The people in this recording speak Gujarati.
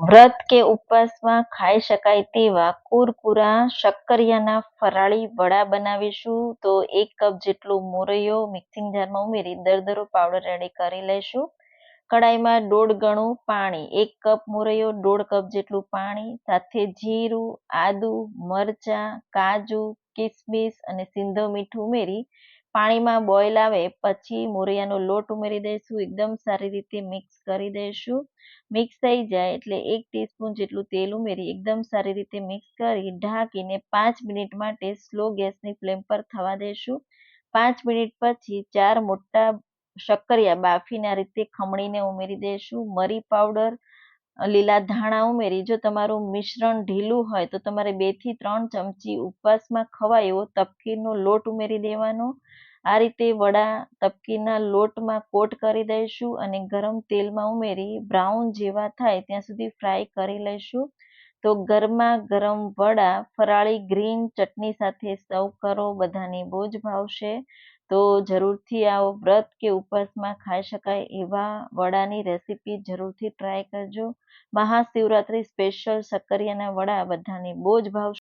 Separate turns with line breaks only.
વ્રત કે ઉપવાસમાં ખાઈ શકાય તેવા કુરકુરા શક્કરિયાના ફરાળી વડા બનાવીશું. તો 1 કપ જેટલો મોરૈયો મિક્સિંગ જારમાં ઉમેરી દરદરો પાવડર રેડી કરી લઈશું. કડાઈમાં 1.5 ગણું પાણી, 1 કપ મોરૈયો, 1.5 કપ જેટલું પાણી, સાથે જીરું, આદુ, મરચાં, કાજુ, કિસમિસ અને સિંધવ મીઠું ઉમેરી પાણીમાં બોઇલ આવે પછી મોરૈયાનો લોટ ઉમેરી દઈશું. એકદમ સારી રીતે મિક્સ કરી દઈશું. મિક્સ થઈ જાય એટલે 1 ટીસ્પૂન જેટલું તેલ ઉમેરી એકદમ સારી રીતે મિક્સ કરી ઢાંકીને 5 મિનિટ માટે સ્લો ગેસની ફ્લેમ પર થવા દઈશું. 5 મિનિટ પછી 4 મોટા શક્કરિયા બાફીને આ રીતે ખમણીને ઉમેરી દઈશું. મરી પાવડર, લીલા ધાણા ઉમેરી જો તમારું મિશ્રણ ઢીલું હોય તો તમારે 2 થી 3 ચમચી ઉપવાસમાં ખવાય એવો તપકીરનો લોટ ઉમેરી દેવાનો. આ રીતે વડા તપકીરના લોટમાં કોટ કરી દઈશું અને ગરમ તેલમાં ઉમેરી બ્રાઉન જેવા થાય ત્યાં સુધી ફ્રાય કરી લઈશું. તો ગરમા ગરમ વડા ફરાળી ગ્રીન ચટણી સાથે સર્વ કરો, બધાને બહુ જ ભાવશે. તો જરૂરથી આ વ્રત કે ઉપવાસમાં ખાઈ શકાય એવા વડાની રેસીપી જરૂરથી ટ્રાય કરજો. મહાશિવરાત્રી સ્પેશિયલ શક્કરિયાના વડા બધાને બહુ જ ભાવશે.